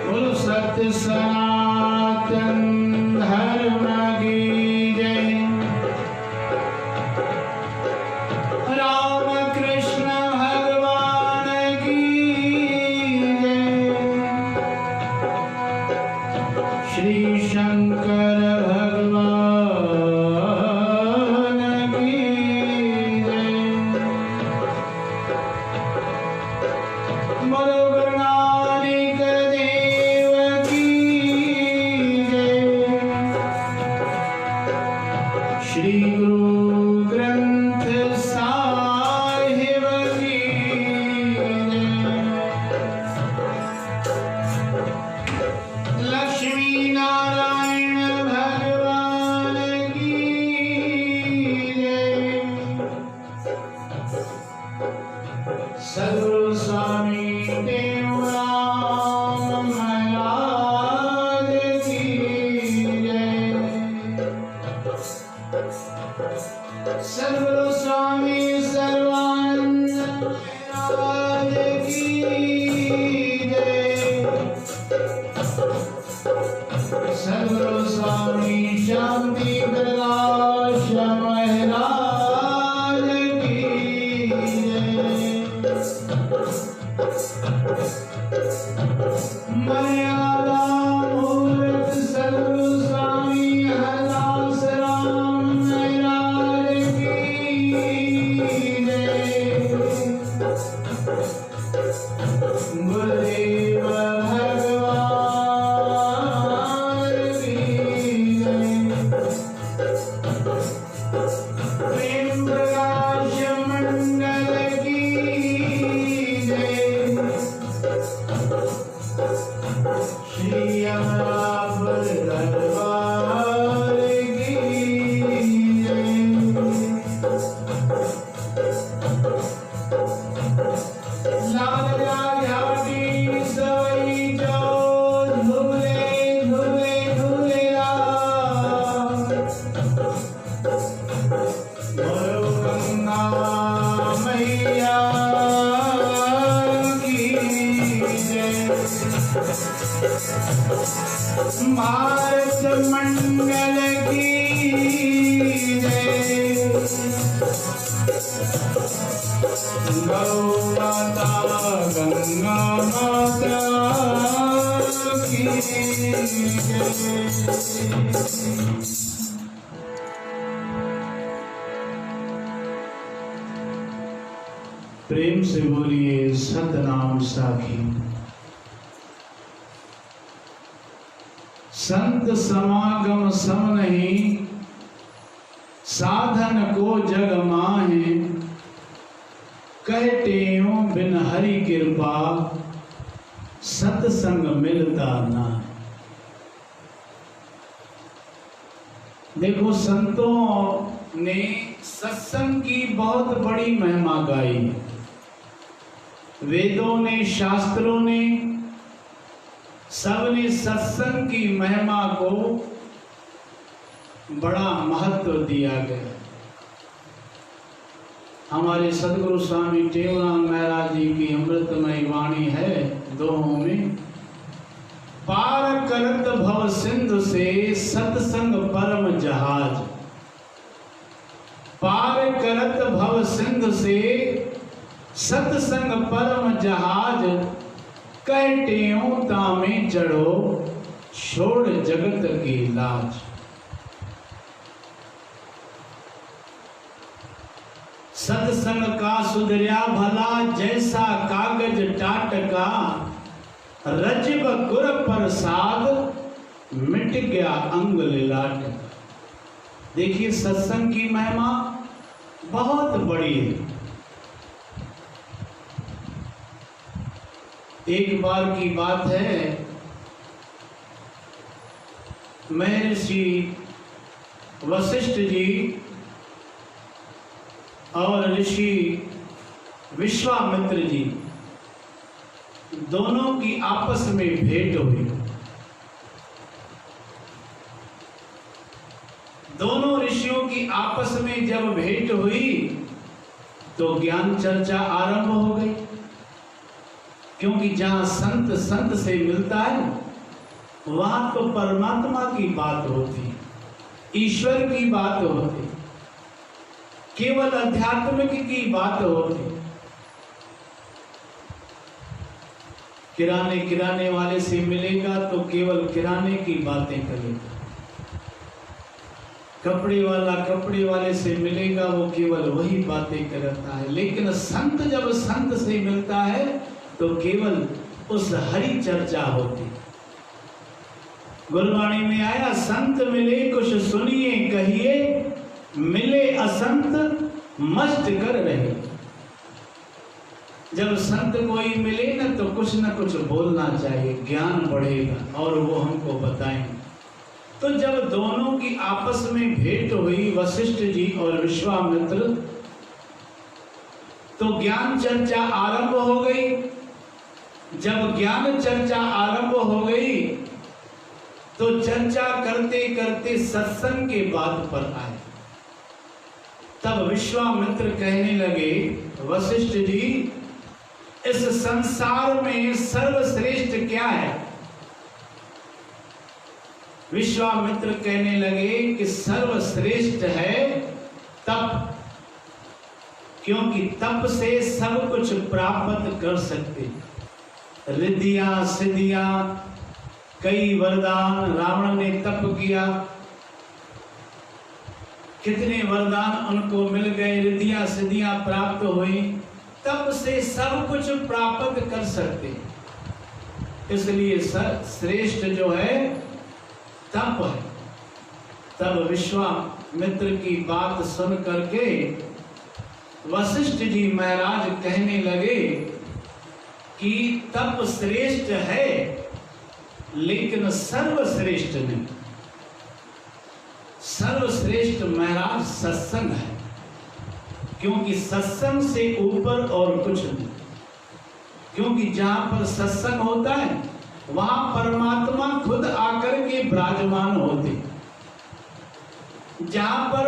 बोलो सत्य सनातन धर्म की जय। राम कृष्ण भगवान की जय। श्री शंकर भगवान की जय। बोलो गुरु नानक देव की जय। श्री गुरु ग्रंथ साहिब की जय। लक्ष्मी नारायण भगवान की जय। सद्गुरु स्वामी टेऊराम महाराज की जय। सद्गुरु स्वामी सर्वानंद महाराज की जय। सद्गुरु स्वामी शांति प्रकाश महाराज की जय। मर्यादा मूर्त सद्गुरु स्वामी हरदास राम महाराज की जय। गुरुदेव भगवान की जय। प्रेम प्रकाश मंडल की जय। श्री अमरापुर दरबार की जय। लाल घाटी सवई जो झूले झूले झूलेला। बोलो गंगा मैया की जय। भारत मंडल की जय। गौ माता गंगा माता की जय। प्रेम से बोलिए सतनाम साखी। संत समागम सम नहीं, साधन को जग माहे। कहतेओ बिन हरि कृपा, सत्संग मिलता ना। देखो संतों ने सत्संग की बहुत बड़ी महिमा गाई। वेदों ने, शास्त्रों ने, सबने सत्संग की महिमा को बड़ा महत्व दिया गया। हमारे सद्गुरु स्वामी टेऊराम महाराज जी की अमृतमय वाणी है दोहों में। पार करत भव सिंधु से सत्संग परम जहाज। पार करत भव सिंधु से सत्संग परम जहाज। कहतेओ तामे चढ़ो, छोड़ जगत की लाज। सत्संग का सुधरिया भला, जैसा कागज टाटका। रजब गुर प्रसाद, मिट गया अंग लाट। देखिए सत्संग की महिमा बहुत बड़ी है। एक बार की बात है, महर्षि वशिष्ठ जी और ऋषि विश्वामित्र जी दोनों की आपस में भेंट हुई। दोनों ऋषियों की आपस में जब भेंट हुई तो ज्ञान चर्चा आरंभ हो गई। क्योंकि जहां संत संत से मिलता है वहां तो परमात्मा की बात होती, ईश्वर की बात होती, केवल अध्यात्मिक की बात होती। किराने वाले से मिलेगा तो केवल किराने की बातें करेगा, कपड़े वाला कपड़े वाले से मिलेगा वो केवल वही बातें करता है। लेकिन संत जब संत से मिलता है तो केवल उस हरि चर्चा होती। गुरबाणी में आया, संत मिले कुछ सुनिए कहिए, मिले असंत मस्त कर रहे। जब संत कोई मिले ना तो कुछ ना कुछ बोलना चाहिए, ज्ञान बढ़ेगा और वो हमको बताएंगे। तो जब दोनों की आपस में भेंट हुई वशिष्ठ जी और विश्वामित्र, तो ज्ञान चर्चा आरंभ हो गई। जब ज्ञान चर्चा आरंभ हो गई तो चर्चा करते करते सत्संग के बात पर आए। तब विश्वामित्र कहने लगे, वशिष्ठ जी इस संसार में सर्वश्रेष्ठ क्या है? विश्वामित्र कहने लगे कि सर्वश्रेष्ठ है तप, क्योंकि तप से सब कुछ प्राप्त कर सकते। रिद्धियां सिद्धियां, कई वरदान, रावण ने तप किया, कितने वरदान उनको मिल गए, रिद्धियां सिद्धियां प्राप्त हुई। तप से सब कुछ प्राप्त कर सकते, इसलिए श्रेष्ठ जो है तप है। तब विश्वामित्र की बात सुन करके वशिष्ठ जी महाराज कहने लगे कि तप श्रेष्ठ है लेकिन सर्वश्रेष्ठ नहीं। सर्वश्रेष्ठ महाराज सत्संग है, क्योंकि सत्संग से ऊपर और कुछ नहीं। क्योंकि जहां पर सत्संग होता है वहां परमात्मा खुद आकर के विराजमान होते। जहां पर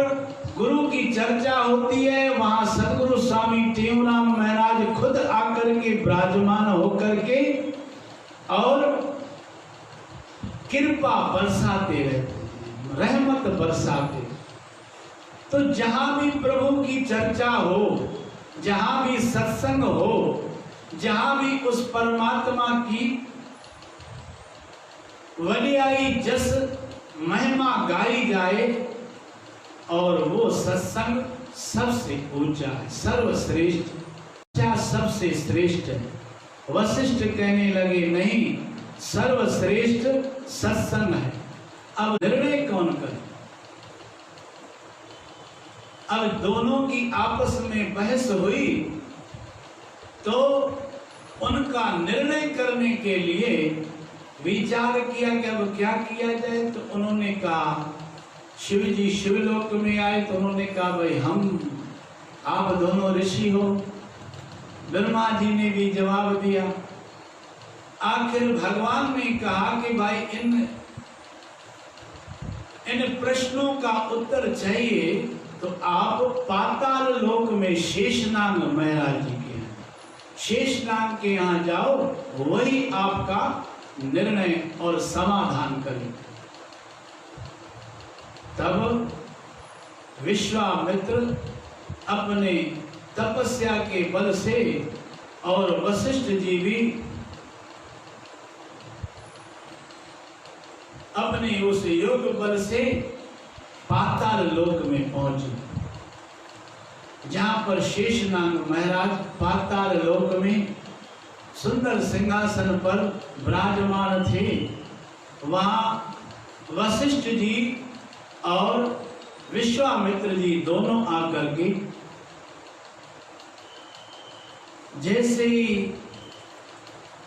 गुरु की चर्चा होती है वहां सदगुरु स्वामी टेवराम महाराज खुद आकर के विराजमान होकर के और कृपा बरसाते रहते, रहमत बरसाते। तो जहां भी प्रभु की चर्चा हो, जहां भी सत्संग हो, जहां भी उस परमात्मा की वलियाई जस महिमा गाई जाए, और वो सत्संग सबसे ऊंचा है, सर्वश्रेष्ठ, सबसे श्रेष्ठ है। वशिष्ठ कहने लगे नहीं, सर्वश्रेष्ठ सत्संग है। अब निर्णय कौन करे? अब दोनों की आपस में बहस हुई तो उनका निर्णय करने के लिए विचार किया कि अब क्या किया जाए। तो उन्होंने कहा, शिव जी शिवलोक में आए तो उन्होंने कहा, भाई आप दोनों ऋषि हो। ब्रह्मा जी ने भी जवाब दिया। आखिर भगवान ने कहा कि भाई इन प्रश्नों का उत्तर चाहिए तो आप पाताल लोक में शेषनाग महाराज जी के हैं, शेषनाग के यहाँ जाओ, वही आपका निर्णय और समाधान करें। तब विश्वामित्र अपने तपस्या के बल से और वशिष्ठ जी भी अपने उस योग बल से पाताल लोक में पहुंचे, जहां पर शेषनाग महाराज पाताल लोक में सुंदर सिंहासन पर विराजमान थे। वहां वशिष्ठ जी और विश्वामित्र जी दोनों आकर के जैसे ही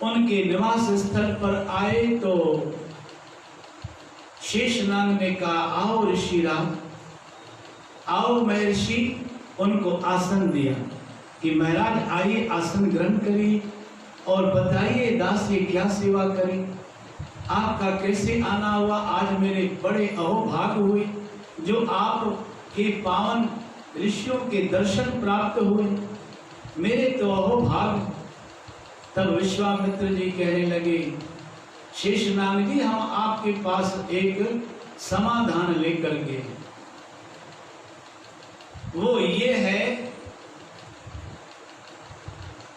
उनके निवास स्थल पर आए तो शेषनाग ने कहा, आओ ऋषिराज, आओ महर्षि। उनको आसन दिया कि महाराज आइए, आसन ग्रहण करिए और बताइए दास ये क्या सेवा करें, आपका कैसे आना हुआ। आज मेरे बड़े अहोभाग हुए जो आपके पावन ऋषियों के दर्शन प्राप्त हुए। मेरे तो अहोभाग, तब विश्वामित्र जी कहने लगे, शेषनाग जी, हम आपके पास एक समाधान लेकर के, वो ये है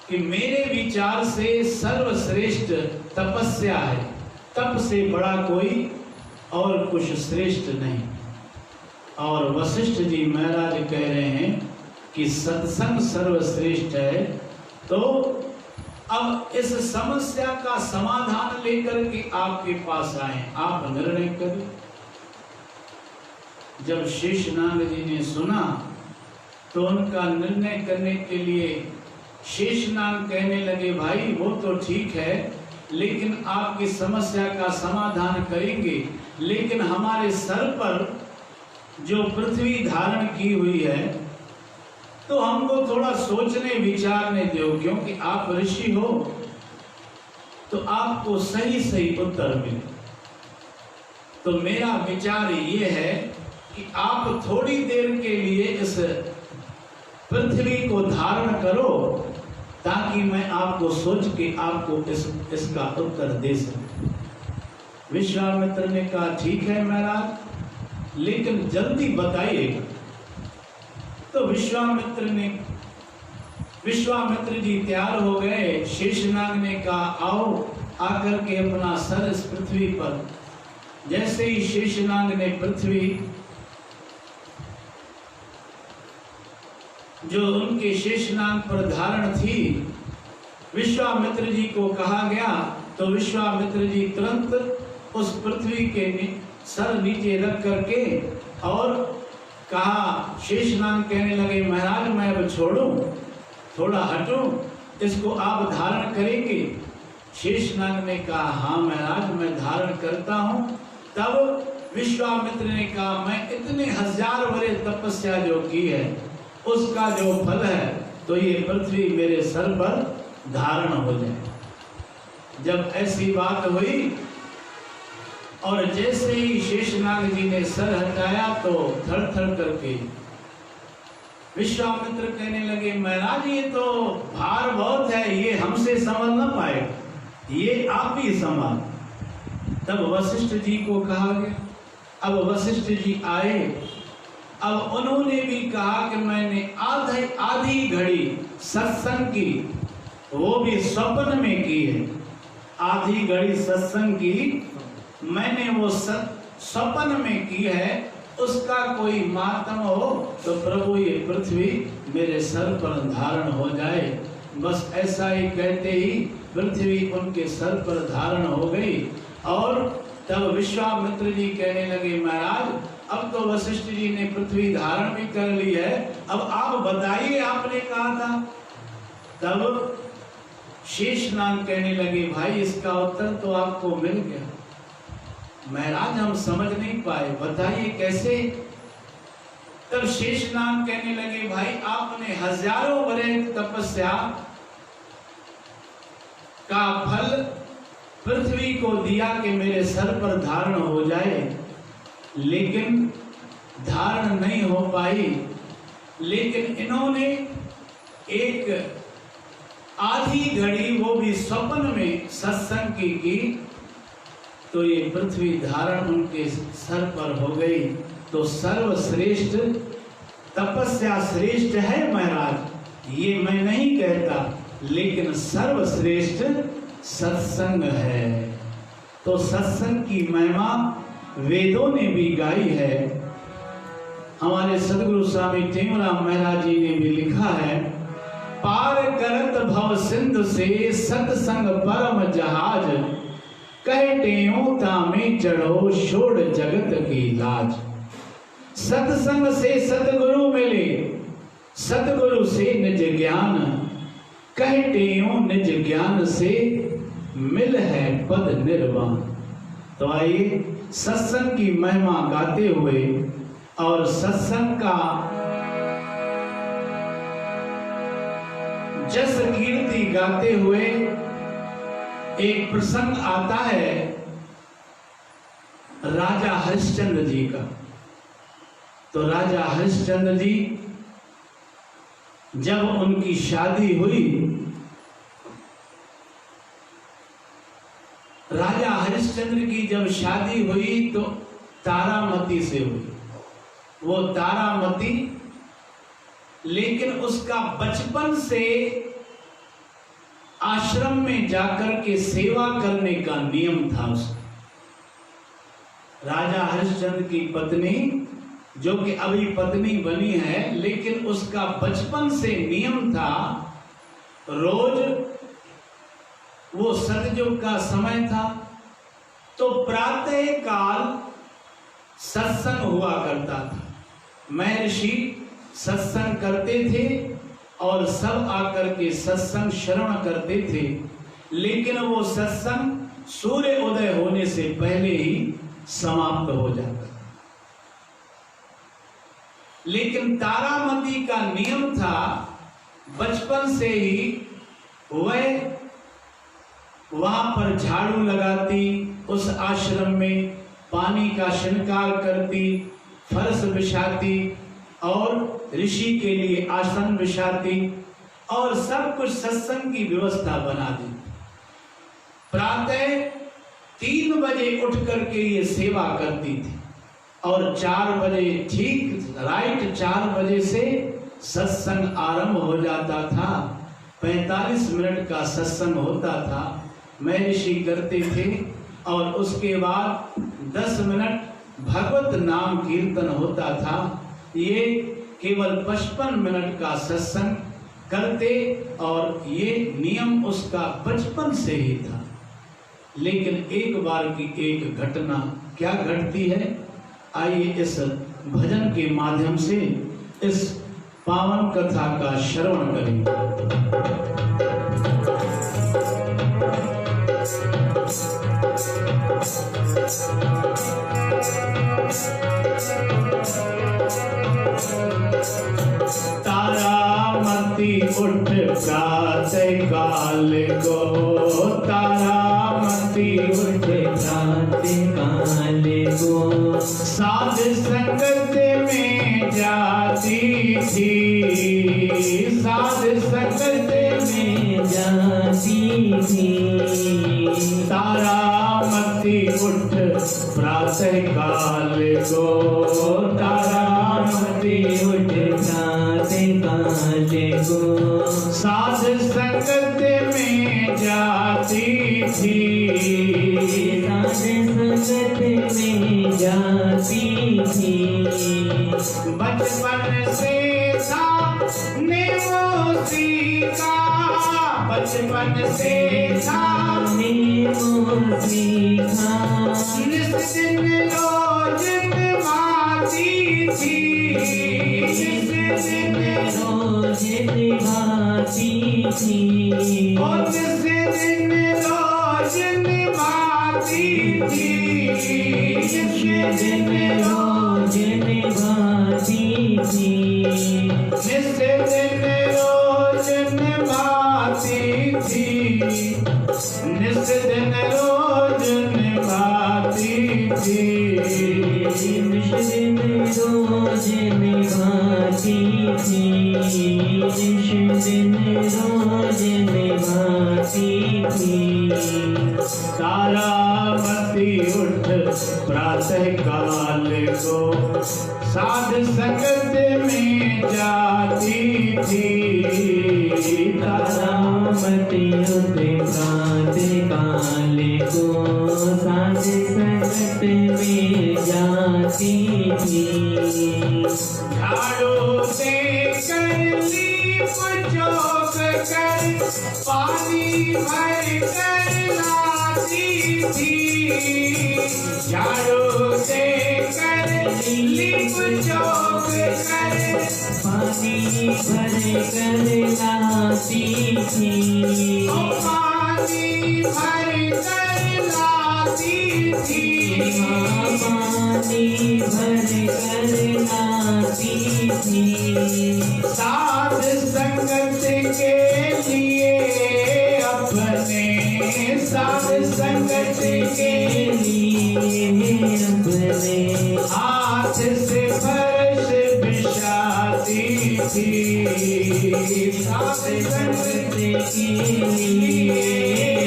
कि मेरे विचार से सर्वश्रेष्ठ तपस्या है, तप से बड़ा कोई और कुछ श्रेष्ठ नहीं। और वशिष्ठ जी महाराज कह रहे हैं कि सत्संग सर्वश्रेष्ठ है। तो अब इस समस्या का समाधान लेकर के आपके पास आए, आप निर्णय करें। जब शेषनाग जी ने सुना तो उनका निर्णय करने के लिए शेषनाग कहने लगे, भाई वो तो ठीक है, लेकिन आपकी समस्या का समाधान करेंगे, लेकिन हमारे सर पर जो पृथ्वी धारण की हुई है तो हमको थोड़ा सोचने विचारने दो, क्योंकि आप ऋषि हो तो आपको सही सही उत्तर मिले। तो मेरा विचार ये है कि आप थोड़ी देर के लिए इस पृथ्वी को धारण करो, ताकि मैं आपको सोच के आपको इसका उत्तर दे सकूं। विश्वामित्र ने कहा, ठीक है महाराज, लेकिन जल्दी बताइएगा। तो विश्वामित्र जी तैयार हो गए। शेषनाग ने कहा, आओ, आकर के अपना सर इस पृथ्वी पर। जैसे ही शेषनाग ने पृथ्वी जो उनके शेषनाग पर धारण थी विश्वामित्र जी को कहा गया, तो विश्वामित्र जी तुरंत उस पृथ्वी के सर नीचे रख करके और कहा, शेषनाग कहने लगे, महाराज मैं अब छोड़ूं, थोड़ा हटूं, इसको आप धारण करेंगे? शेषनाग ने कहा, हाँ महाराज मैं धारण करता हूं। तब विश्वामित्र ने कहा, मैं इतने 1000 वर्ष तपस्या जो की है उसका जो फल है, तो ये पृथ्वी मेरे सर पर धारण हो जाए। जब ऐसी बात हुई और जैसे ही शेषनाग जी ने सर हटाया तो थर थर करके विश्वामित्र कहने लगे, महाराज ये तो भार बहुत है, ये हमसे संभल न पाएगा, ये आप ही संभाल। तब वशिष्ठ जी को कहा गया। अब वशिष्ठ जी आए। अब उन्होंने भी कहा कि मैंने आधी घड़ी सत्संग की, वो भी स्वप्न में की है। आधी घड़ी सत्संग की मैंने वो स्वप्न में की है, उसका कोई मातम हो तो प्रभु ये पृथ्वी मेरे सर पर धारण हो जाए। बस ऐसा ही कहते ही पृथ्वी उनके सर पर धारण हो गई। और तब विश्वामित्र जी कहने लगे, महाराज अब तो वशिष्ठ जी ने पृथ्वी धारण भी कर ली है, अब आप बताइए, आपने कहा था। तब शेषनाग कहने लगे, भाई इसका उत्तर तो आपको मिल गया, महाराज हम समझ नहीं पाए, बताइए कैसे। तब शेषनाग कहने लगे, भाई आपने 1000 वर्ष तपस्या का फल पृथ्वी को दिया कि मेरे सर पर धारण हो जाए, लेकिन धारण नहीं हो पाई। लेकिन इन्होंने एक आधी घड़ी, वो भी स्वप्न में सत्संग की तो ये पृथ्वी धारण उनके सर पर हो गई। तो सर्वश्रेष्ठ तपस्या श्रेष्ठ है महाराज, ये मैं नहीं कहता, लेकिन सर्वश्रेष्ठ सत्संग है। तो सत्संग की महिमा वेदों ने भी गाई है। हमारे सदगुरु स्वामी टेमराम महाराज जी ने भी लिखा है, पार करत भव सिंधु से सत्संग परम जहाज, कहते तामे चढ़ो छोड़ जगत की लाज। सत्संग से सतगुरु मिले, सतगुरु से निज ज्ञान, कहते निज ज्ञान से मिल है पद निर्वाण। तो आइए सत्संग की महिमा गाते हुए और सत्संग का जस कीर्ति गाते हुए एक प्रसंग आता है राजा हरिश्चंद्र जी का। तो राजा हरिश्चंद्र जी जब उनकी शादी हुई राजा हरिश्चंद्र की जब शादी हुई तो तारामती से हुई। वो तारामती, लेकिन उसका बचपन से आश्रम में जाकर के सेवा करने का नियम था उसका। राजा हरिश्चंद्र की पत्नी, जो कि अभी पत्नी बनी है, लेकिन उसका बचपन से नियम था, रोज वो सतयुग का समय था तो प्रातः काल सत्संग हुआ करता था। महर्षि सत्संग करते थे और सब आकर के सत्संग श्रवण करते थे, लेकिन वो सत्संग सूर्य उदय होने से पहले ही समाप्त हो जाता था। लेकिन तारामती का नियम था, बचपन से ही वह वहां पर झाड़ू लगाती, उस आश्रम में पानी का श्रृंगार करती, फर्श बिछाती और ऋषि के लिए आसन बिछाती और सब कुछ सत्संग की व्यवस्था बना दी। प्रातः 3 बजे उठ करके ये सेवा करती थी और 4 बजे, ठीक राइट 4 बजे से सत्संग आरंभ हो जाता था। 45 मिनट का सत्संग होता था, महर्षि करते थे और उसके बाद 10 मिनट भगवत नाम कीर्तन होता था। ये केवल 55 मिनट का सत्संग करते और ये नियम उसका बचपन से ही था। लेकिन एक बार की एक घटना क्या घटती है, आइए इस भजन के माध्यम से इस पावन कथा का श्रवण करें। तारामती उठ प्रातः काल को, तारामती उठ प्रातः काल को, साध संगत में जाती थी, साध संगत में जाती थी। तारामती उठ प्रातः काल को, तारामती उठ प्रातः काल को, साध संगत में जाती थी, साध संगत में जाती थी। बचपन से था ने वो सीखा, बचपन से था ने वो सीखा, निस दिन रोज निभाती थी, निस दिन रोज निभाती थी, और निस दिन रोज निभाती थी, निस दिन रोज निभाती थी, निस दिन रोज निभाती थी, निस दिन रोज निभाती थी, निस दिन रोज निभाती थी, निस दिन रोज निभाती थी। तारामती उठ प्रातः काल को, साध संगत में जाती थी, तारामती उठ प्रातः काल को, साध संगत में जाती थी। झाड़ू से कर लीप चौक कर, पानी भर कर लाती थी, झाड़ू से कर लीप चौक कर, पानी भर कर लाती थी, पानी भर कर लाती थी, पानी भर कर लाती थी। साध संगत के लिए अपने, साध संगत के लिए अपने, हाथ से फर्श बिछाती थी, साध संगत के लिए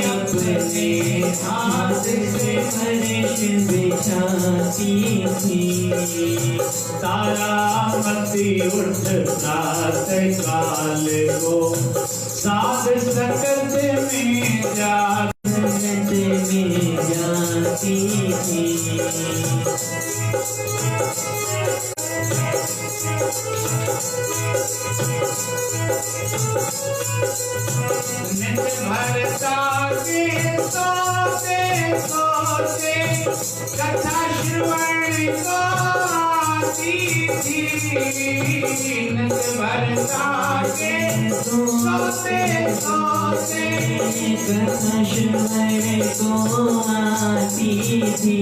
अपने, अपने हाथ से फर्श बिछाती थी। तारामती उठ प्रातः काल को साध संगत में संगत में जाती थी। नित भरता के सोते सोते कथा श्रवण को आती थी। नित भरता के सोते सोते कथा श्रवण को आती थी।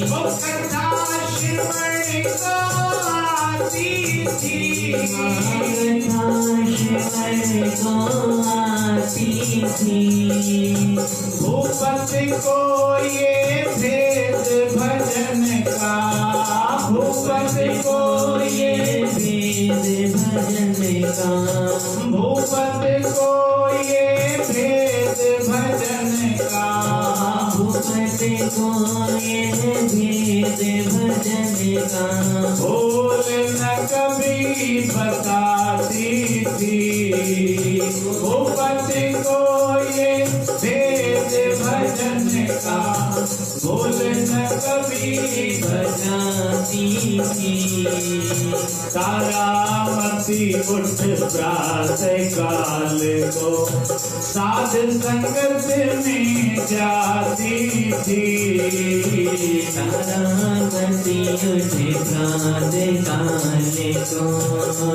वो कथा श्रवण को आती थी। कथा श्रवण को आती थी। भूपति को ये भेद भजन का, भूपति को ये भेद भजन का, भूपति को ये भेद भजन का, भूपति को ये भेद भजन का, भूल न कभी बताती थी। भूपति को ये भेद भजन का, भूल न कभी बताती थी। तारामती उठ प्रातः काल को साध संगत में जाती थी। तारामती उठ प्रातः काल को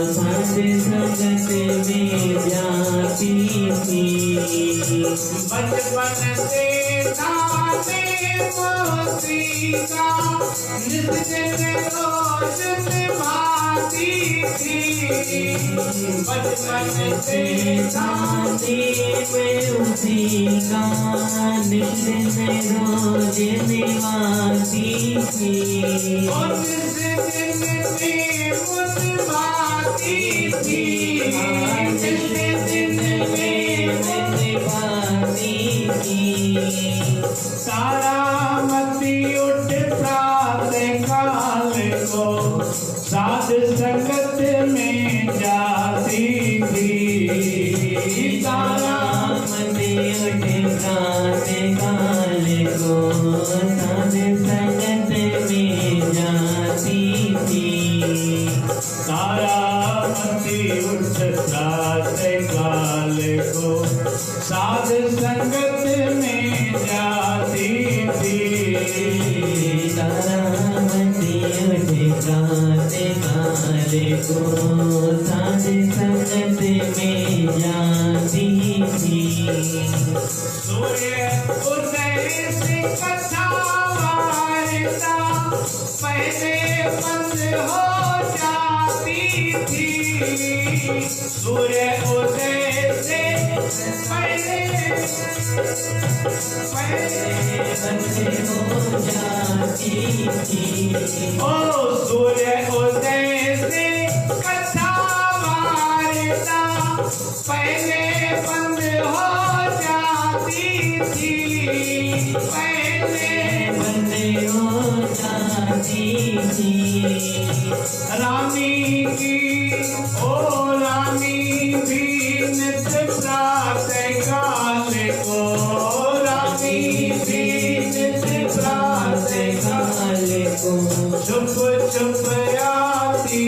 साध संगत में जाती थी। बचपन से दाने मोती का नित दिन रोज निभाती थी। बचपन से दाने में उसी का नित दिन रोज निभाती थी। और जिस दिन में मुस्कुराती थी, जिस दिन में निभाती थी। तारामती उठ प्रातः काल को साध संगत में जाती थी। तारामती उठ प्रातः काल को साध संगत में जाती थी। तारामती उठ प्रातः काल को साध संगत में जाती थी। तारामती उठ प्रातः काल को साध संगत में जाती थी। सूर्य उदय से कथा वार्ता पहले बंद हो जाती थी। सूर्य उदय से पहले बंद हो जाती थी। ओ सूर्य उदय से कथा वार्ता पहले बंद हो जाती थी। पहले बंद हो जाती थी। रानी की ओ रानी भी नित प्रातः काल को, रानी भी नित प्रातः काल को छुप छुप आती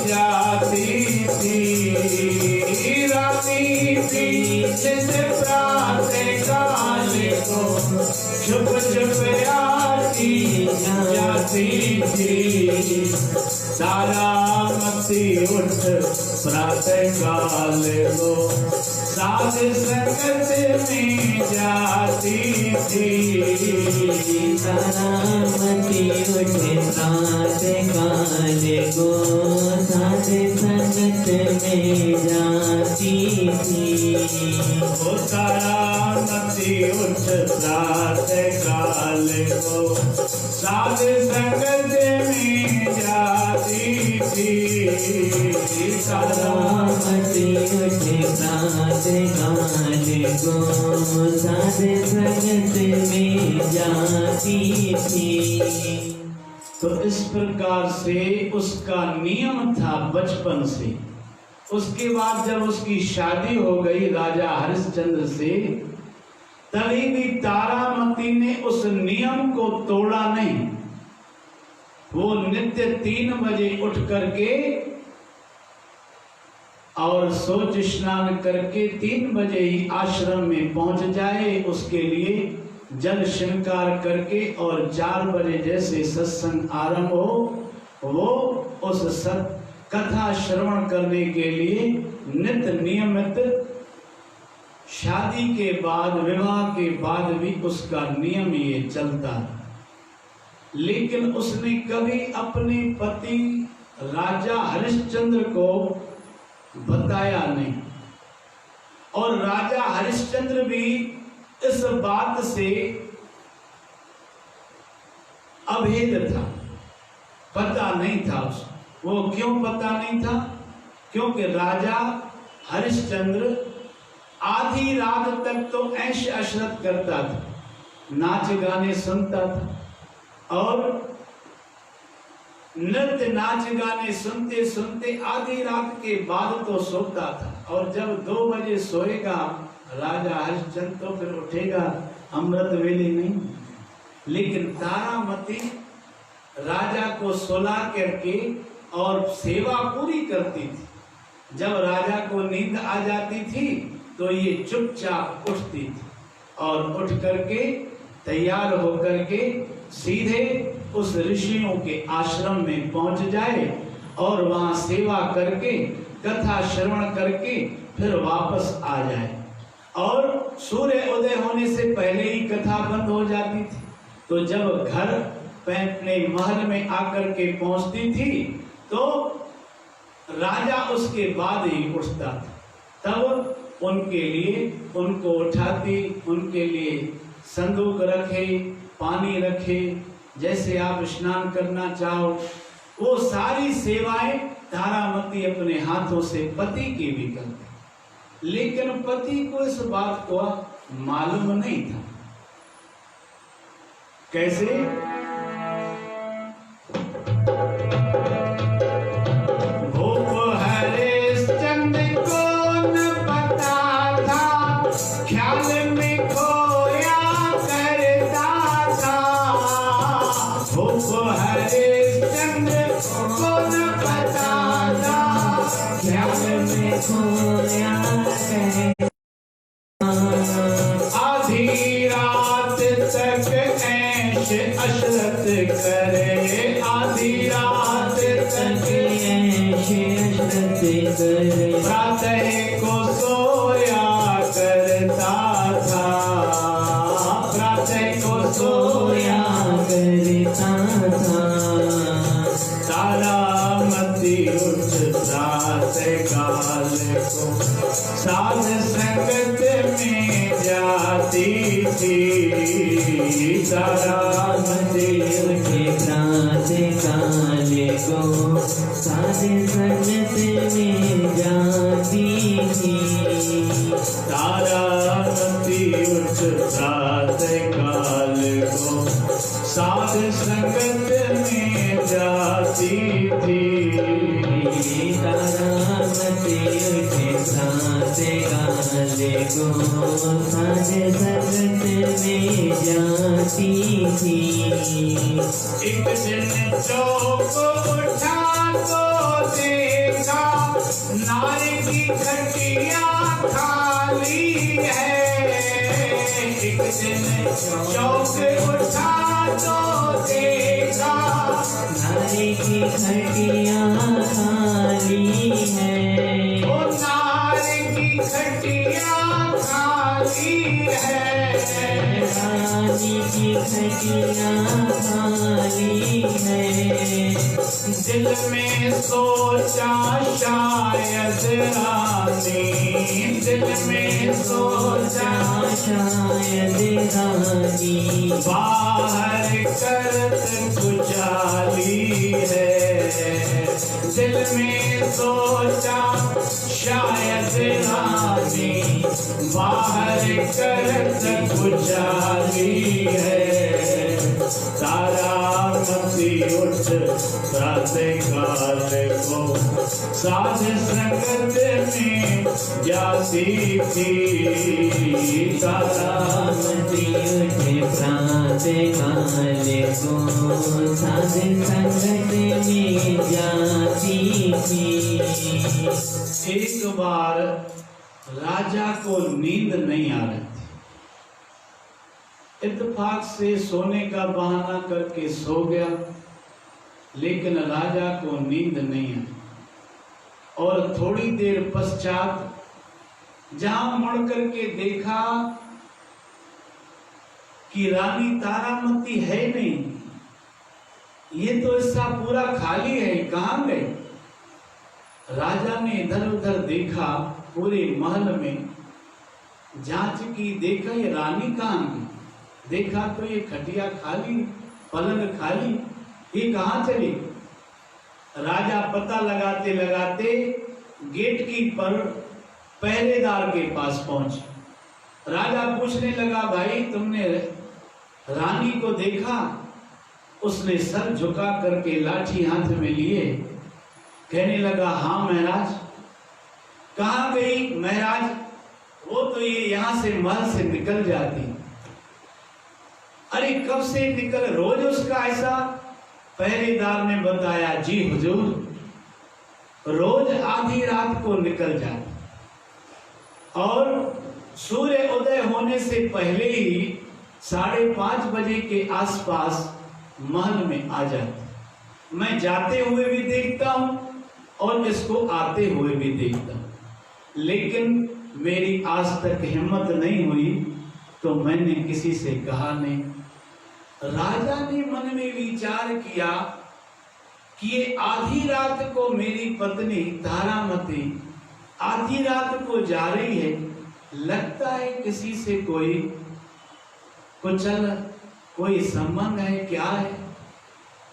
जाती थी। रानी भी नित प्रातः काल को छुप छुप आती जाती थी। तारामती उठ प्रातः काल को साध संगत में जाती थी। तारामती उठ प्रातः काल को साध संगत में जाती थी। ओ तारामती उठ प्रातः काल को साध संगत में जाती थी। तारामती उठे प्रात काल को साध संगत में जाती थी। तो इस प्रकार से उसका नियम था बचपन से। उसके बाद जब उसकी शादी हो गई राजा हरिश्चंद्र से, तभी भी तारामती ने उस नियम को तोड़ा नहीं। वो नित्य 3 बजे उठ करके और सोच स्नान करके 3 बजे ही आश्रम में पहुंच जाए। उसके लिए जल श्रृंगार करके और 4 बजे जैसे सत्संग आरंभ हो, वो उस कथा श्रवण करने के लिए नित्य नियमित शादी के बाद, विवाह के बाद भी उसका नियम ये चलता है। लेकिन उसने कभी अपने पति राजा हरिश्चंद्र को बताया नहीं, और राजा हरिश्चंद्र भी इस बात से अभेद था, पता नहीं था उसको। वो क्यों पता नहीं था? क्योंकि राजा हरिश्चंद्र आधी रात तक तो ऐश अशरत करता था, नाच गाने सुनता था, और नृत्य नाच गाने सुनते सुनते आधी रात के बाद तो सोता था। और जब 2 बजे सोएगा राजा हरिश्चंद्र तो फिर उठेगा अमृत वेले नहीं। लेकिन तारामती राजा को सुला करके और सेवा पूरी करती थी। जब राजा को नींद आ जाती थी तो ये चुपचाप उठती थी और उठ करके तैयार होकर के सीधे उस ऋषियों के आश्रम में पहुंच जाए और वहां सेवा करके कथा श्रवण करके फिर वापस आ जाए। और सूर्य उदय होने से पहले ही कथा बंद हो जाती थी। तो जब घर अपने महल में आकर के पहुंचती थी तो राजा उसके बाद ही उठता था। तब उनके लिए उनको उठाती, उनके लिए संदूक रखे, पानी रखे, जैसे आप स्नान करना चाहो वो सारी सेवाएं तारामती अपने हाथों से पति की भी करती। लेकिन पति को इस बात को मालूम नहीं था। कैसे? आधी रात तक ऐश अशरत करे, आधी रात तक ऐश अशरत करे, प्रातः को सोया करता था, प्रातः को सोया करता था। तारामती उठ प्रातः काल को साध संगत में जाती थी। तारामती उठे प्रात काल को साध संगत में जाती थी। तारामती उठ प्रात काल को साध संगत में जाती थी। तारामती उठे प्रात काल को साध संगत में जाती थी। एक दिन चौक उठा तो देखा नारी की खटिया खाली है। एक दिन चौक उठा तो देखा नारी की खटिया खाली है। वो नारी की खटिया खाली है। रानी की खटिया खाली है। दिल में सोचा शायद रानी, दिल में सोचा शायद रानी बाहर करत कुचाली है। दिल में सोचा बाहर करत कुचाली है। तारामती उठ प्रातः काल को साध संगत में जाती थी। तारामती उठ प्रातः काल को साध संगत में जाती थी। एक बार राजा को नींद नहीं आ रही थी। इत्तेफाक से सोने का बहाना करके सो गया, लेकिन राजा को नींद नहीं आई। और थोड़ी देर पश्चात जहां मुड़ करके देखा कि रानी तारामती है नहीं, ये तो हिस्सा पूरा खाली है, कहां गए? राजा ने इधर उधर देखा, पूरे महल में जांच की, देखा ये रानी कहां गई। देखा तो ये खटिया खाली, पलंग खाली, ये कहां चली? राजा पता लगाते लगाते गेट की पर पहरेदार के पास पहुंचे। राजा पूछने लगा, भाई तुमने रानी को देखा? उसने सर झुका करके लाठी हाथ में लिए कहने लगा, हाँ महाराज। कहाँ गई महाराज? वो तो ये यहां से महल से निकल जाती। अरे कब से निकल? रोज उसका ऐसा? पहरेदार ने बताया, जी हुजूर, रोज आधी रात को निकल जाती और सूर्य उदय होने से पहले ही 5:30 बजे के आसपास महल में आ जाती। मैं जाते हुए भी देखता हूं और इसको आते हुए भी देखता हूं, लेकिन मेरी आज तक हिम्मत नहीं हुई तो मैंने किसी से कहा नहीं। राजा ने मन में विचार किया कि ये आधी रात को मेरी पत्नी तारामती आधी रात को जा रही है, लगता है किसी से कोई कुचल, कोई संबंध है, क्या है?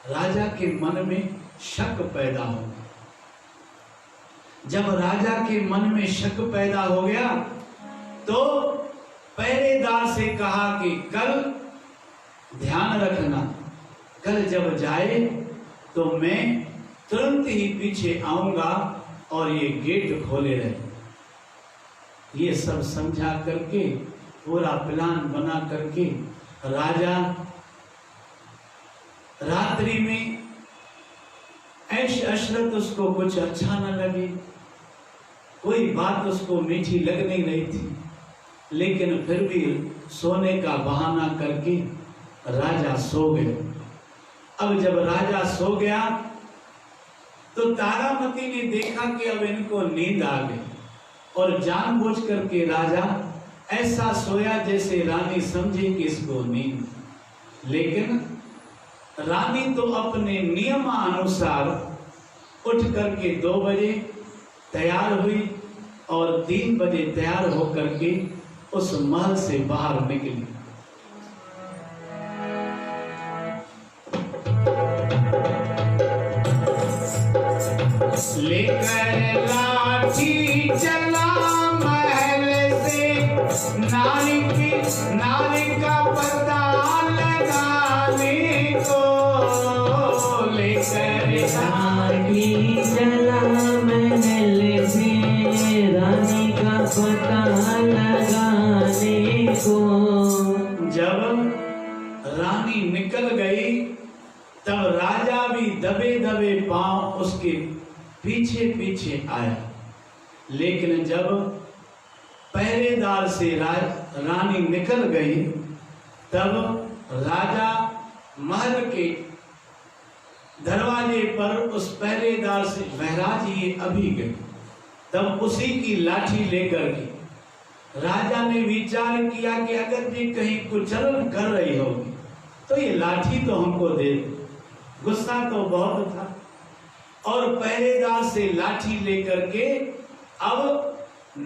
राजा के मन में शक पैदा हो गया। जब राजा के मन में शक पैदा हो गया तो पहरेदार से कहा कि कल ध्यान रखना, कल जब जाए तो मैं तुरंत ही पीछे आऊंगा और ये गेट खोले रहे। ये सब समझा करके, पूरा प्लान बना करके राजा रात्रि में ऐश अशरत, उसको कुछ अच्छा न लगे, कोई बात उसको मीठी लग नहीं रही थी, लेकिन फिर भी सोने का बहाना करके राजा सो गए। अब जब राजा सो गया तो तारामती ने देखा कि अब इनको नींद आ गई और जानबूझ करके राजा ऐसा सोया जैसे रानी समझे कि इसको नींद, लेकिन रानी तो अपने नियमानुसार उठ करके 2 बजे तैयार हुई और 3 बजे तैयार होकर के उस महल से बाहर निकली। लेकर लाठी चला महल से, नारी का पता लगाने को। लेकर लाठी चला महल से, रानी का पता लगाने को। जब रानी निकल गई तब राजा भी दबे दबे पांव उसके पीछे पीछे आया, लेकिन जब पहरेदार से रानी निकल गई तब राजा महल के दरवाजे पर उस पहरेदार से, महाराज ये अभी गए। तब उसी की लाठी लेकर के राजा ने विचार किया कि अगर ये कहीं कुचलन कर रही होगी तो ये लाठी तो हमको दे। गुस्सा तो बहुत था और पहरेदार से लाठी लेकर के अब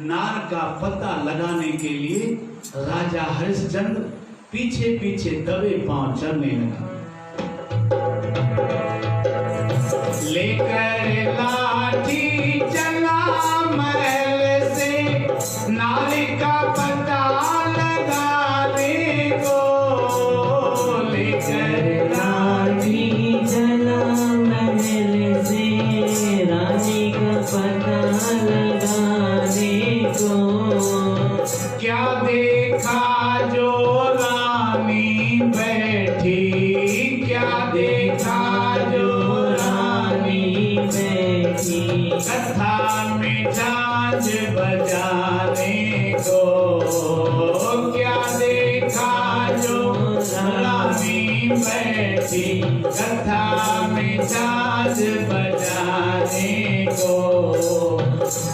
नार का पता लगाने के लिए राजा हरिश्चंद्र पीछे पीछे दबे पांव चलने लगा। लेकर लाठी चला महल से, नारी का बैठी कथा में झांझ बजाने को।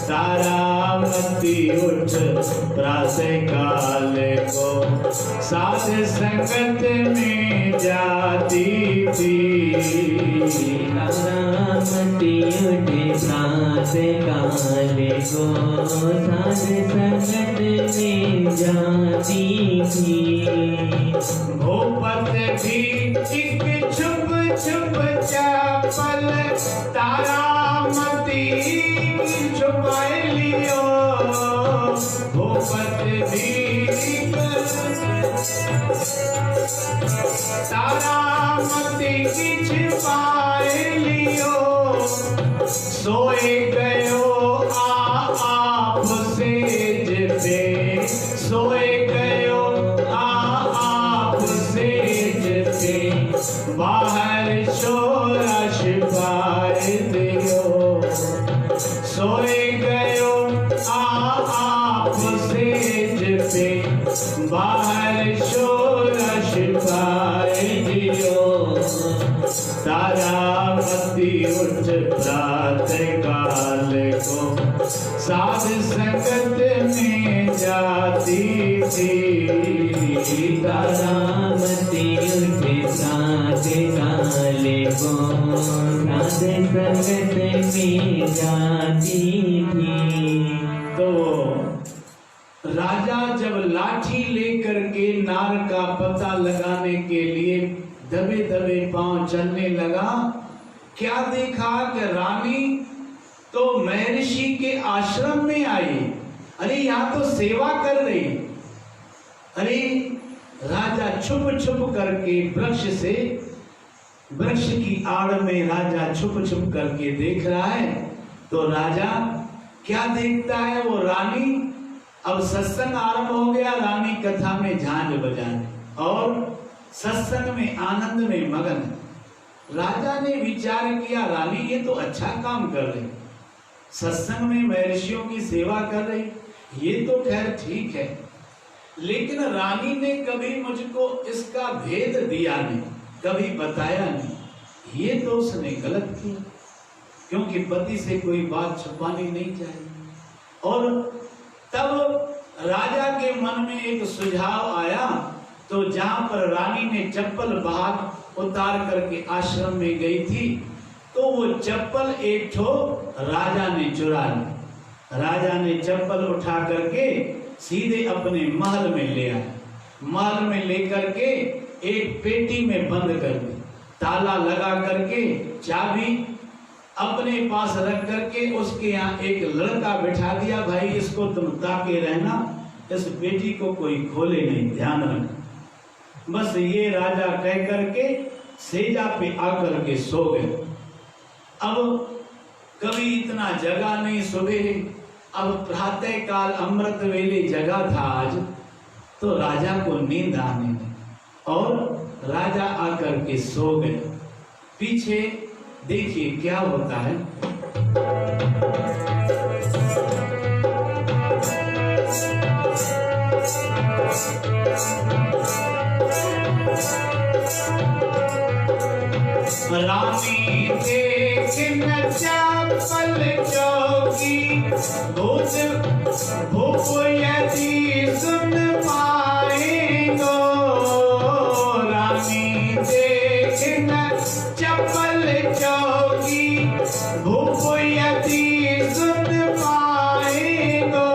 तारामती उठ प्रातः काल को साध संगत में जाती थी। तारामती उठे प्रातः काल को साध संगत में जाती थी। भूपत भी एक छुप छुप चपल तारामती की छुपाए लियो। भूपत भी तारामती की छुपाए लियो। सोए गयो आप सेज पे, सोए गयो आप सेज पे। बाहर शोर छिपाए दियो। सोए गयो आप सेज पे, बाहर शोर छिपाए दियो। तारामती उठ प्रातः काल को साध संगत में जाती थी। तारामती उठे प्रातः काल को साध संगत में जाती थी। तो राजा जब लाठी लेकर के नार का पता लगाने के लिए दबे दबे पांव चलने लगा, क्या देखा कि रानी तो महर्षि के आश्रम में आई। अरे यहाँ तो सेवा कर रही। अरे राजा छुप छुप करके वृक्ष की आड़ में राजा छुप छुप करके देख रहा है। तो राजा क्या देखता है, वो रानी, अब सत्संग आरंभ हो गया, रानी कथा में झांझ बजाने और सत्संग में आनंद में मगन है। राजा ने विचार किया, रानी ये तो अच्छा काम कर रही, सत्संग में महर्षियों की सेवा कर रही, ये तो खैर ठीक है, लेकिन रानी ने कभी मुझको इसका भेद दिया नहीं, कभी बताया नहीं। ये तो उसने गलत किया, क्योंकि पति से कोई बात छुपानी नहीं चाहिए। और तब राजा के मन में एक सुझाव आया। तो जहां पर रानी ने चप्पल बाहर उतार करके आश्रम में गई थी, तो वो चप्पल एक ठो राजा ने चुरा ली। राजा ने चप्पल उठा करके सीधे अपने महल में ले आया। महल में लेकर के एक पेटी में बंद कर दी, ताला लगा करके चाबी अपने पास रख करके उसके यहाँ एक लड़का बिठा दिया, भाई इसको तुम ताके रहना, इस पेटी को कोई खोले नहीं, ध्यान रखना। बस ये राजा कह करके सेजा पे आकर के सो गए। अब कभी इतना जगा नहीं सुबह, अब प्रातः काल अमृत वेले जगा था आज, तो राजा को नींद आने लगी और राजा आकर के सो गए। पीछे देखिए क्या होता है। रानी देख न चप्पल चौकी, भूप यदि सुन पाएंगो। रानी देख न चप्पल चौकी, भूप यदि सुन पाएंगो।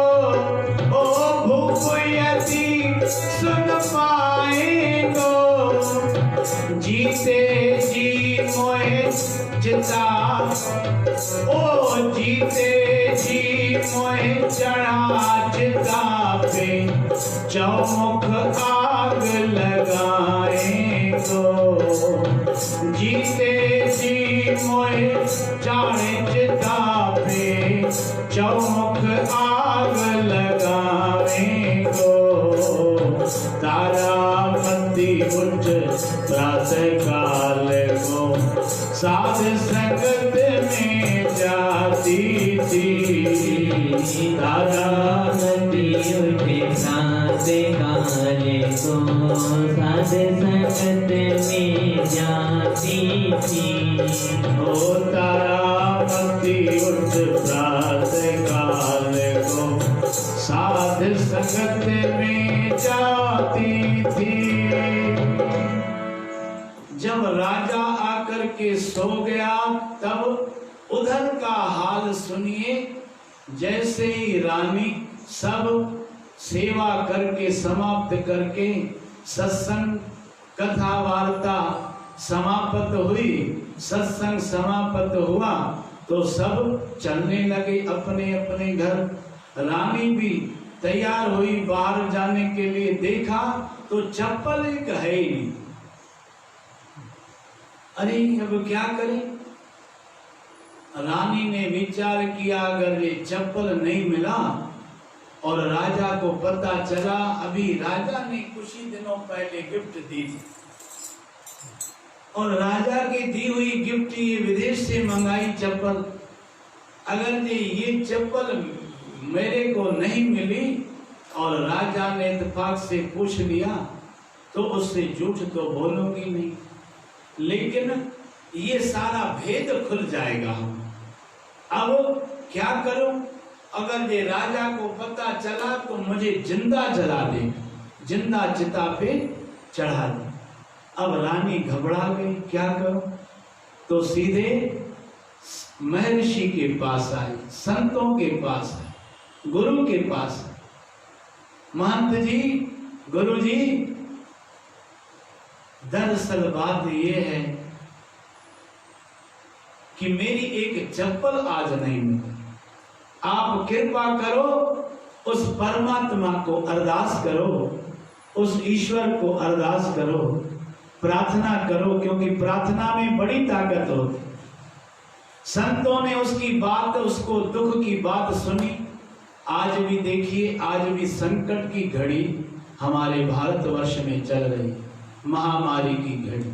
ओ भूप यदि सुन पाएंगो, जीते जी मोहे चिता, ओ जीते जी मोहे चढ़ा चिता पे, चौमुख आग लगाएंगो। जीते जी मोहे चढ़े चिता पे, चौमुख आग लगाएंगो। तारामती उठ प्रातः काल को साध संगत में जाती थी। तारामती उठे प्रातः काल काले को साध संगत में जाती थी। ओ तारामती उठ प्रात काल को साध संगत में जाती थी। जब राजा आकर के सो गया तब उधर का हाल सुनिए। जैसे ही रानी सब सेवा करके समाप्त करके सत्संग कथा वार्ता समाप्त हुई, सत्संग समाप्त हुआ तो सब चलने लगे अपने अपने घर। रानी भी तैयार हुई बाहर जाने के लिए। देखा तो चप्पल एक है ही नहीं। अरे अब क्या करें? रानी ने विचार किया अगर ये चप्पल नहीं मिला और राजा को पता चला, अभी राजा ने कुछ ही दिनों पहले गिफ्ट दी थी और राजा की दी हुई गिफ्ट ये विदेश से मंगाई चप्पल, अगर ये चप्पल मेरे को नहीं मिली और राजा ने इत्तेफाक से पूछ लिया तो उससे झूठ तो बोलूंगी नहीं, लेकिन ये सारा भेद खुल जाएगा। अब क्या करूं? अगर ये राजा को पता चला तो मुझे जिंदा जला दे, जिंदा चिता पे चढ़ा दे। अब रानी घबरा गई, क्या करूं? तो सीधे महर्षि के पास आई, संतों के पास आई, गुरु के पास आई। महंत जी, गुरु जी, दरअसल बात ये है कि मेरी एक चप्पल आज नहीं मिली। आप कृपा करो, उस परमात्मा को अरदास करो, उस ईश्वर को अरदास करो, प्रार्थना करो, क्योंकि प्रार्थना में बड़ी ताकत होती। संतों ने उसकी बात, उसको दुख की बात सुनी। आज भी देखिए, आज भी संकट की घड़ी हमारे भारतवर्ष में चल रही है, महामारी की घड़ी,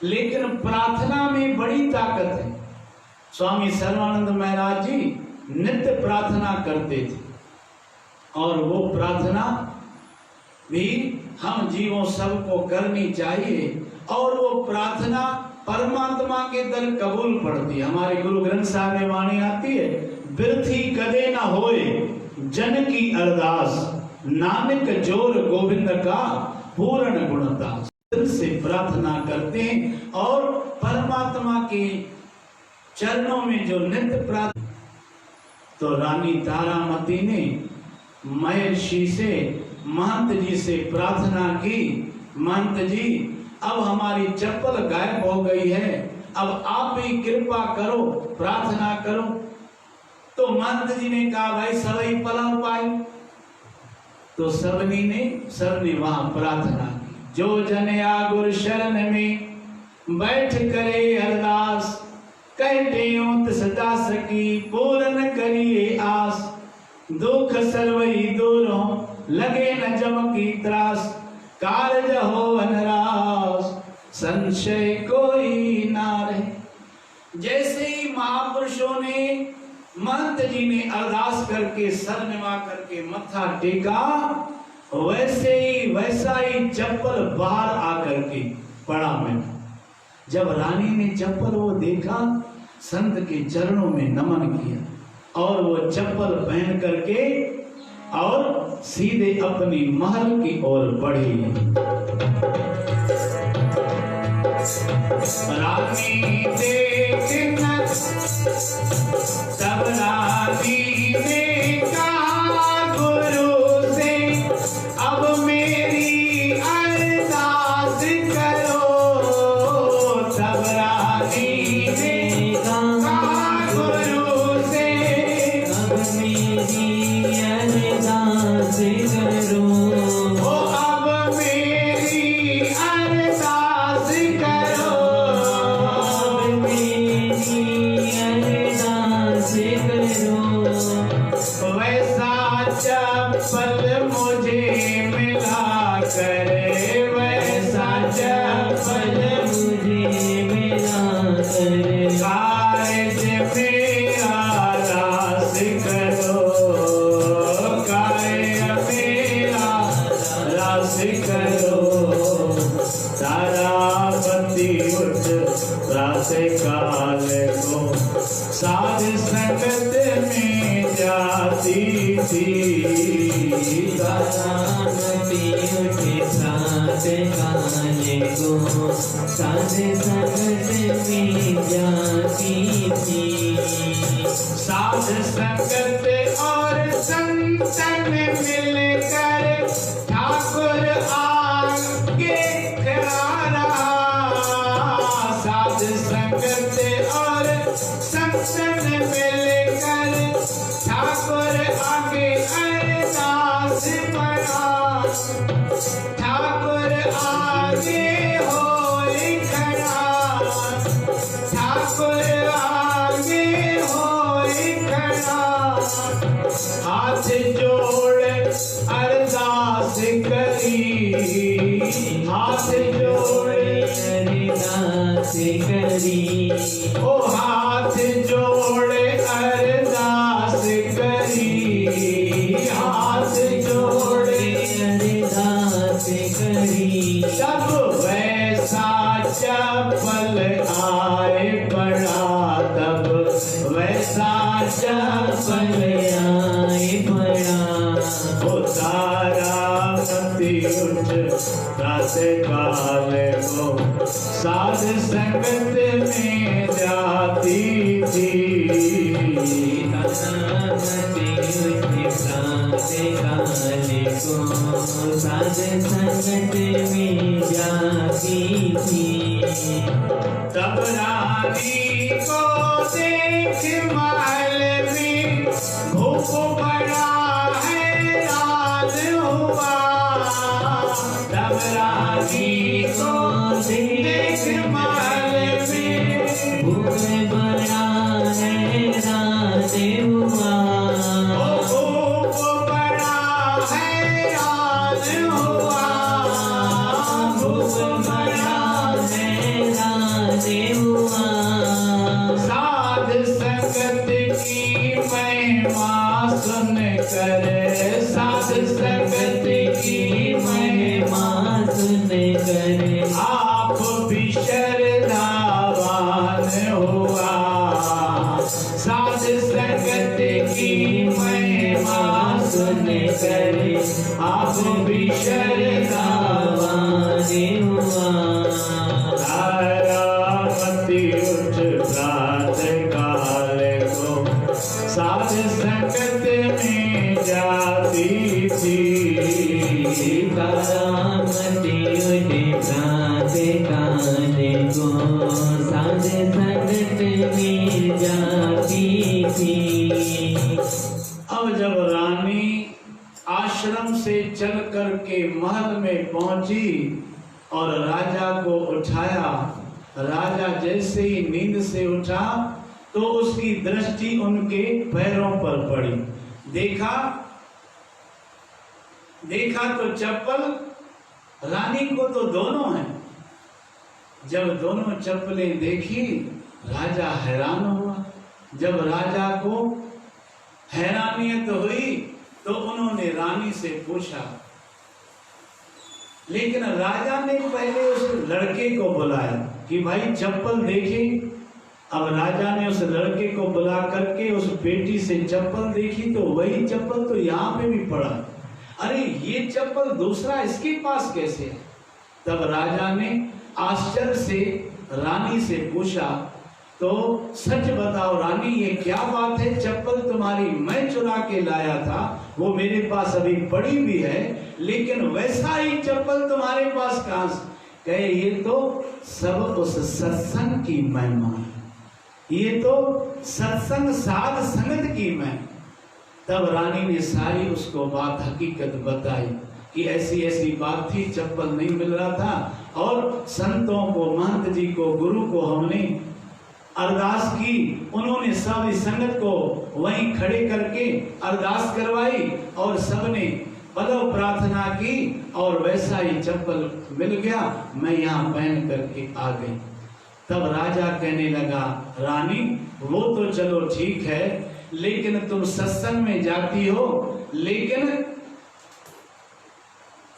लेकिन प्रार्थना में बड़ी ताकत है। स्वामी सर्वानंद महाराज जी नित्य प्रार्थना करते थे और वो प्रार्थना भी हम जीवों सबको करनी चाहिए और वो प्रार्थना परमात्मा के दर कबूल पड़ती है। हमारे गुरु ग्रंथ साहब में वाणी आती है, बिरथी कदे न होए जन की अरदास, नानक जोर गोविंद का पूर्ण गुणदास। दिल से प्रार्थना करते हैं और परमात्मा के चरणों में जो नित्य प्रार्थना। तो रानी तारामती ने महर्षि से, महंत जी से प्रार्थना की, महंत जी अब हमारी चप्पल गायब हो गई है, अब आप भी कृपा करो, प्रार्थना करो। तो महंत जी ने कहा भाई सभी पलंग पाए। तो सबने वहां प्रार्थना की, जो जन आगुर शरण में बैठ करे अरदास, कहते सदा सकी पूर्ण करिए आस, दुख सर्वई दूरों लगे न जम की त्रास, कारज हो अनरास संशय कोई ना रहे। जैसे ही महापुरुषों ने, महंत जी ने अरदास करके सर निवा करके मत्था टेका, वैसा ही चप्पल बाहर आकर के पड़ा में। जब रानी ने चप्पल वो देखा, संत के चरणों में नमन किया और वो चप्पल पहन करके और सीधे अपनी महल की ओर बढ़ी। रानी देखना तब रानी ने कहा गुरु से, अब मेरी अरदास करो। तब रानी ने कहा गुरु से, अब मेरी अरदास करो। ओ अब मेरी अरदास करो। काले को साध संगत में जाती थी। साध संगत और संतन मिलकर ठाकुर आगे खड़ा रहा। साध संगत और संतन मिलकर ठाकुर आगे अरदास पड़ा। ठाकुर आगे होए खड़ा। ठाकुर आगे होए खड़ा। हाथ जोड़ अरदास करी। हाथ जोड़ अरदास करी। ओ हाथ जोड़ अरदास करी। हाथ जोड़ अरदास करी। तब वैसा चपल आए पड़ा। तब वैसा चपल आए पड़ा। ओ तारामती उठ रात काल को साध संगत में जाती थी। तारामती उठ रात काल को साध संगत में जाती थी। तब रानी को देख महल में भूख बड़ा हैरान हुआ। तब रानी को देख महल में भूख बड़ा हैरान हुआ। भूख बड़ा हैरान हुआ। भूख बड़ा हैरान हुआ। साध संगत की महिमा सुन कर। साध संगत की महिमा सुन कर आप भी श्रद्धावान हुआ। साध संगत की महिमा सुन कर आप भी श्रद्धावान हुआ। तारामती उठ प्रात काल को साध संगत में जाती थी। तारामती उठ प्रात काल को साध संगत में जाती थी। अब जब रानी आश्रम से चल करके महल में पहुंची और राजा को उठाया। राजा जैसे ही नींद से उठा तो उसकी दृष्टि उनके पैरों पर पड़ी। देखा तो चप्पल। रानी को तो दोनों हैं। जब दोनों चप्पलें देखी राजा हैरान हुआ। जब राजा को हैरानियत हुई तो उन्होंने रानी से पूछा। लेकिन राजा ने पहले उस लड़के को बुलाया कि भाई चप्पल देखे। अब राजा ने उस लड़के को बुला करके उस पेटी से चप्पल देखी तो वही चप्पल तो यहाँ पे भी पड़ा। अरे ये चप्पल दूसरा इसके पास कैसे है? तब राजा ने आश्चर्य से रानी से पूछा तो सच बताओ रानी, ये क्या बात है? चप्पल तुम्हारी मैं चुरा के लाया था, वो मेरे पास अभी पड़ी भी है, लेकिन वैसा ही चप्पल तुम्हारे पास कहां से? कहे ये तो सब उस सत्संग की महिमा है, ये तो सत्संग साध संगत की महिमा। तब रानी ने सारी उसको बात हकीकत बताई कि ऐसी ऐसी बात थी, चप्पल नहीं मिल रहा था और संतों को, महंत जी को, गुरु को हमने अरदास की, उन्होंने सब संगत को वहीं खड़े करके अरदास करवाई और सबने बदव प्रार्थना की और वैसा ही चप्पल मिल गया, मैं यहाँ पहन करके आ गई। तब राजा कहने लगा, रानी वो तो चलो ठीक है, लेकिन तुम सत्संग में जाती हो, लेकिन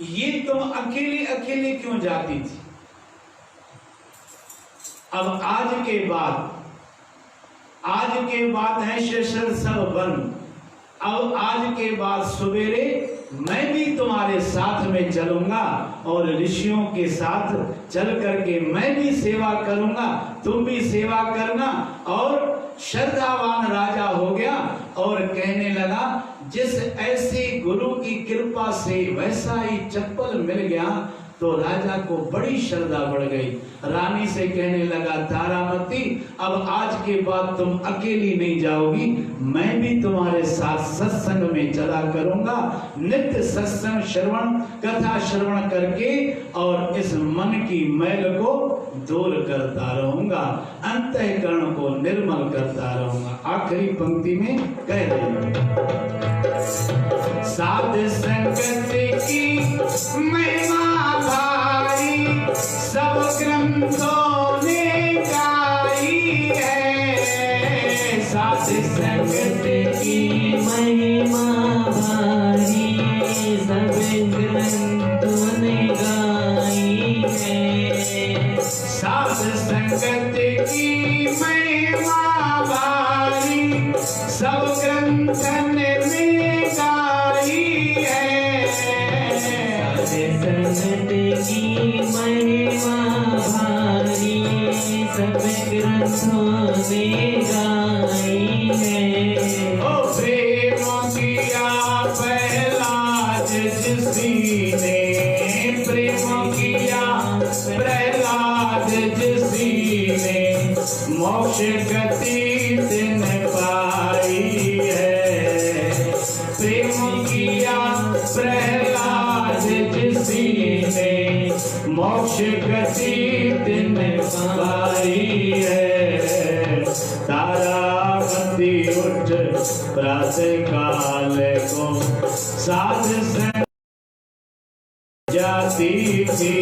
ये तुम अकेले अकेले क्यों जाती थी? अब आज के बाद है शेषर सब बंद। अब आज के बाद सवेरे मैं भी तुम्हारे साथ में चलूंगा और ऋषियों के साथ चल करके मैं भी सेवा करूंगा, तुम भी सेवा करना। और श्रद्धावान राजा हो गया और कहने लगा जिस ऐसे गुरु की कृपा से वैसा ही चप्पल मिल गया तो राजा को बड़ी श्रद्धा बढ़ गई। रानी से कहने लगा तारामती अब आज के बाद तुम अकेली नहीं जाओगी, मैं भी तुम्हारे साथ सत्संग में चला करूंगा, नित्य सत्संग श्रवण कथा श्रवण करके और इस मन की मैल को दूर करता रहूंगा, अंतःकरण को निर्मल करता रहूंगा। आखिरी पंक्ति में कह रहे साध संगत की महिमा भारी सब ग्रंथों ने गाई है। साध संगत की महिमा भारी सब ग्रंथों ने गाई है। साध संगत की महिमा भारी सब ग्रंथों ने संगत की महिमा भारी सब ग्रंथों ने गाई है। ओ प्रेम किया प्रहलाद जिसने, प्रेम किया प्रहलाद जिसने मोक्ष गति दिन पाई है। प्रेम किया प्रहलाद जिसने मोक्ष गति दिन पाई है। तारामती उठ प्रातः काल को साध संग जाती थी।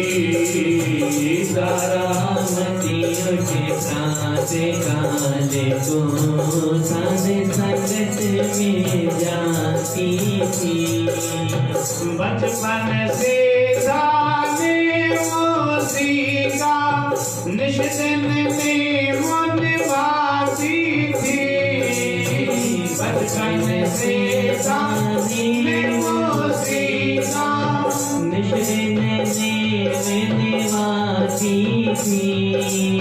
तारामती उठ प्रातः काल को साध संगत में जाती थी। बचपन से जाने वो सीखा निश्चिन में मन बाती थी। बचपन से जाने वो सीखा निश्चिन में निवासी थी।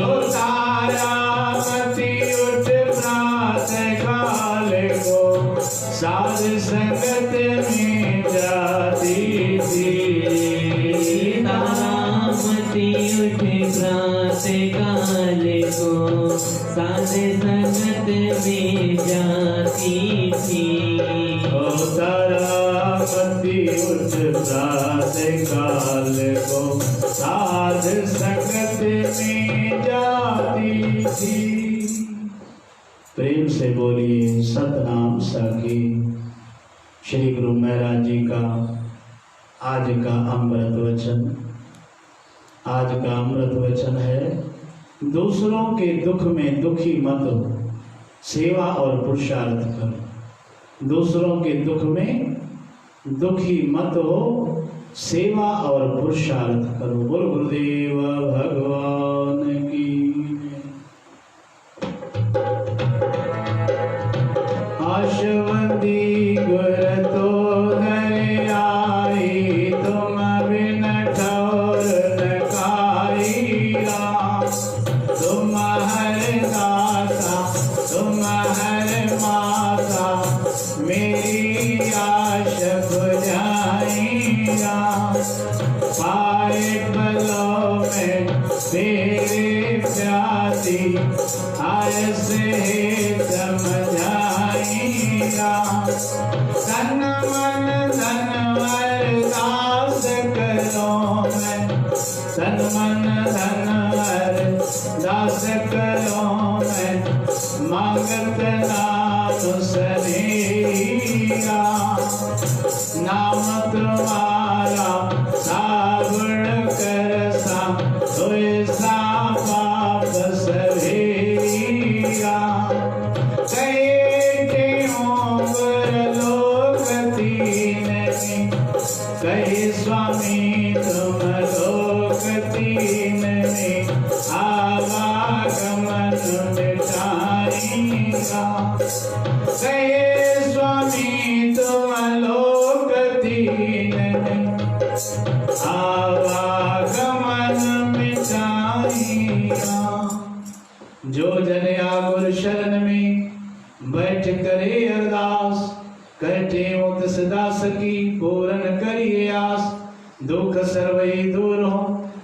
ओ तारामती उठ प्रातः काल को साध संगत में जाती थी। तारामती उठ प्रातः काल को साध संगत में जाती थी। ओ तारामती उठ प्रातः काल को साध संगत में जाती थी। प्रेम से बोलिए सतनाम साखी। श्री गुरु महाराज जी का आज का अमृत वचन, आज का अमृत वचन है दूसरों के दुख में दुखी मत हो, सेवा और पुरुषार्थ करो। दूसरों के दुख में दुखी मत हो, सेवा और पुरुषार्थ करो। बोल गुरुदेव भगवान की। आशवंदी गुर तो धर आई, तुम बिन ठौर न खाई राम। तुम हर दाता तुम हर माता, मेरी आश बुझाई राम। पाए पलों में तेरे प्यासी, आय से समझाई राम। तन मन धन अरदास करो मैं, तन मन धन अरदास करो मैं। मांगत नाम सनेरा, नाम तुम्हारा सागुण कर सा, धोए सा पाप सवेरा। कहे लोक तीन में, कहे स्वामी तुम लोक तीन में। आवागमन मिटाएगा, कहे स्वामी जो जन आगुर शरण में बैठ करे अरदास, कहते मुत दास की पूरन करिए आस। दुख सर्वई दूर हो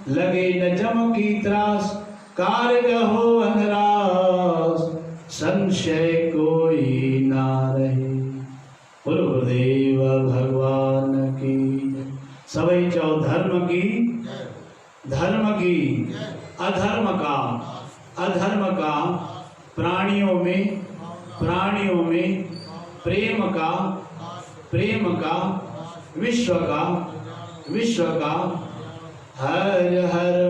लगे न जम की त्रास, कार्य हो अनरास संशय कोई ना रहे। गुरुदेव भगवान की सभी चौ धर्म की अधर्म का प्राणियों में प्रेम का विश्व का हर हर